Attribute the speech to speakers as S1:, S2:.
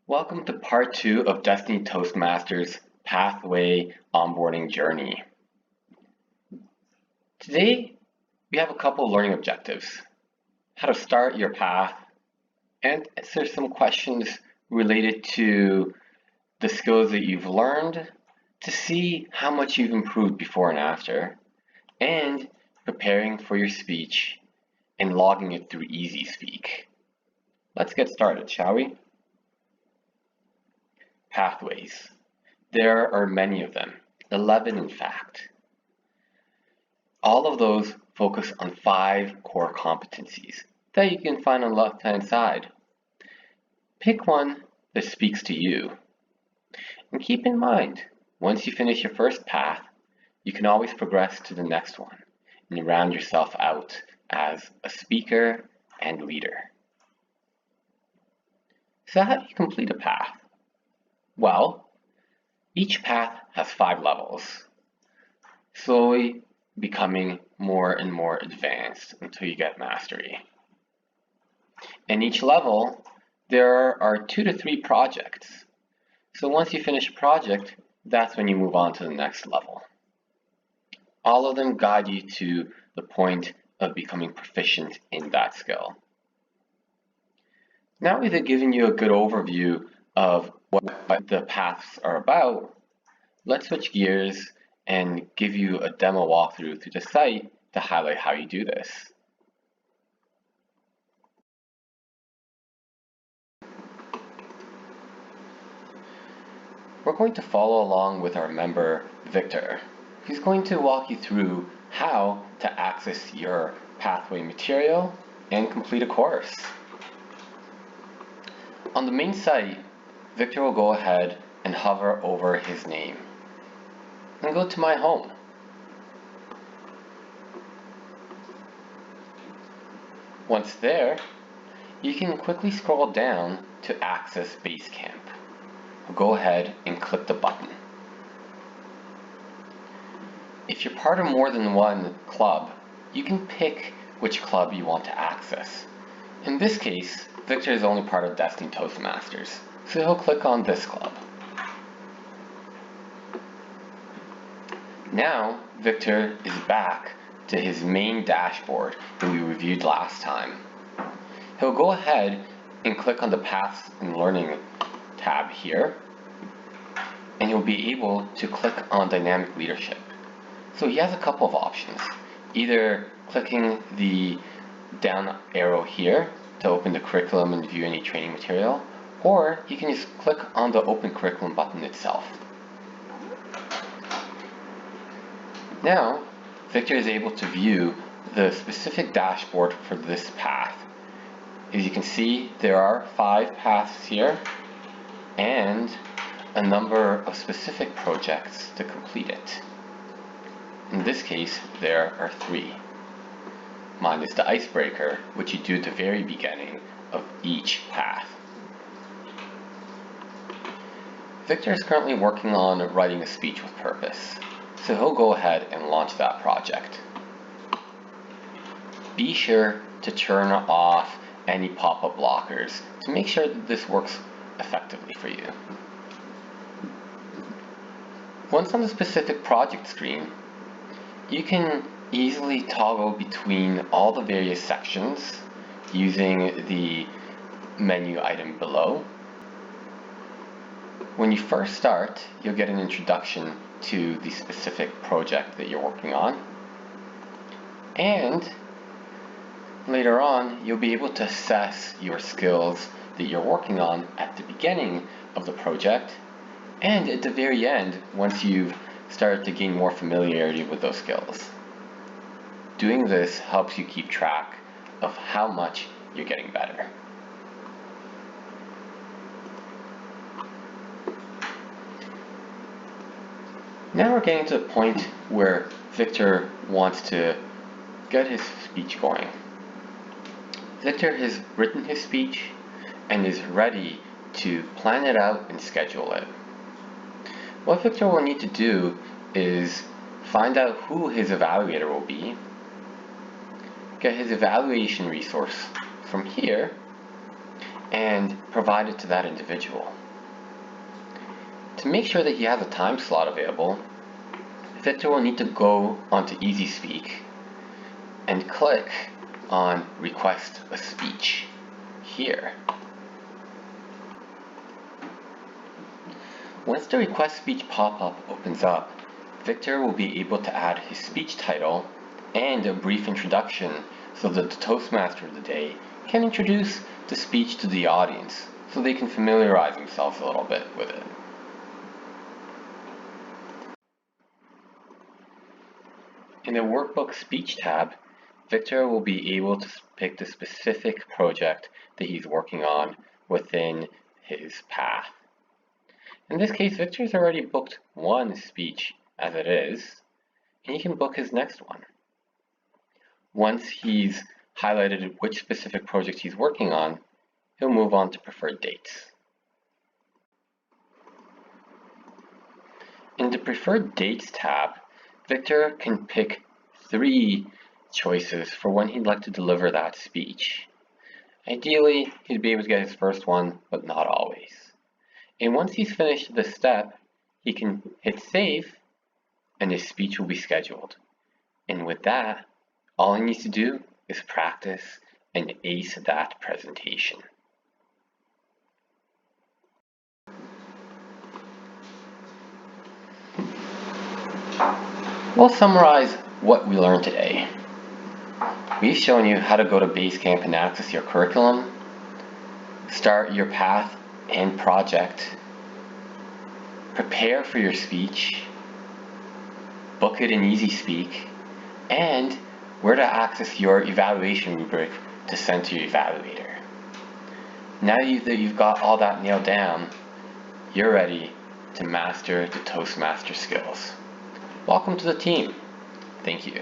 S1: Welcome to part 2 of Destiny Toastmasters Pathway Onboarding Journey. Today, we have a couple of learning objectives. How to start your path and answer some questions related to the skills that you've learned to see how much you've improved before and after, and preparing for your speech and logging it through EasySpeak. Let's get started, shall we? Pathways. There are many of them, 11 in fact. All of those focus on 5 core competencies that you can find on the left-hand side. Pick one that speaks to you. And keep in mind, once you finish your first path, you can always progress to the next one and round yourself out as a speaker and leader. So how do you complete a path? Well, each path has 5 levels, slowly becoming more and more advanced until you get mastery. In each level, there are 2 to 3 projects. So once you finish a project, that's when you move on to the next level. All of them guide you to the point of becoming proficient in that skill. Now we've given you a good overview of what the paths are about, let's switch gears and give you a demo walkthrough through the site to highlight how you do this. We're going to follow along with our member, Victor, who's going to walk you through how to access your pathway material and complete a course. On the main site, Victor will go ahead and hover over his name and go to My Home. Once there, you can quickly scroll down to access Basecamp. Go ahead and click the button. If you're part of more than one club, you can pick which club you want to access. In this case, Victor is only part of Destiny Toastmasters, so he'll click on this club. Now, Victor is back to his main dashboard that we reviewed last time. He'll go ahead and click on the Paths and Learning tab here, and he'll be able to click on Dynamic Leadership. So he has a couple of options, either clicking the down arrow here to open the curriculum and view any training material, or you can just click on the Open Curriculum button itself. Now, Victor is able to view the specific dashboard for this path. As you can see, there are 5 paths here and a number of specific projects to complete it. In this case, there are 3. Mine is the icebreaker, which you do at the very beginning of each path. Victor is currently working on writing a speech with purpose, so he'll go ahead and launch that project. Be sure to turn off any pop-up blockers to make sure that this works effectively for you. Once on the specific project screen, you can easily toggle between all the various sections using the menu item below. When you first start, you'll get an introduction to the specific project that you're working on, and later on you'll be able to assess your skills that you're working on at the beginning of the project and at the very end once you've started to gain more familiarity with those skills. Doing this helps you keep track of how much you're getting better. Now we're getting to the point where Victor wants to get his speech going. Victor has written his speech and is ready to plan it out and schedule it. What Victor will need to do is find out who his evaluator will be get his evaluation resource from here and provide it to that individual. To make sure that he has a time slot available, Victor will need to go onto EasySpeak and click on Request a Speech here. Once the Request Speech pop-up opens up, Victor will be able to add his speech title and a brief introduction so that the Toastmaster of the day can introduce the speech to the audience so they can familiarize themselves a little bit with it. In the Workbook Speech tab, Victor will be able to pick the specific project that he's working on within his path. In this case, Victor's already booked one speech as it is, and he can book his next one. Once he's highlighted which specific project he's working on, he'll move on to preferred dates. In the preferred dates tab, Victor can pick 3 choices for when he'd like to deliver that speech. Ideally, he'd be able to get his first one, but not always. And once he's finished this step, he can hit save and his speech will be scheduled. And with that, all he needs to do is practice and ace that presentation. We'll summarize what we learned today. We've shown you how to go to Basecamp and access your curriculum, start your path and project, prepare for your speech, book it in EasySpeak, and where to access your evaluation rubric to send to your evaluator. Now that you've got all that nailed down, you're ready to master the Toastmaster skills. Welcome to the team. Thank you.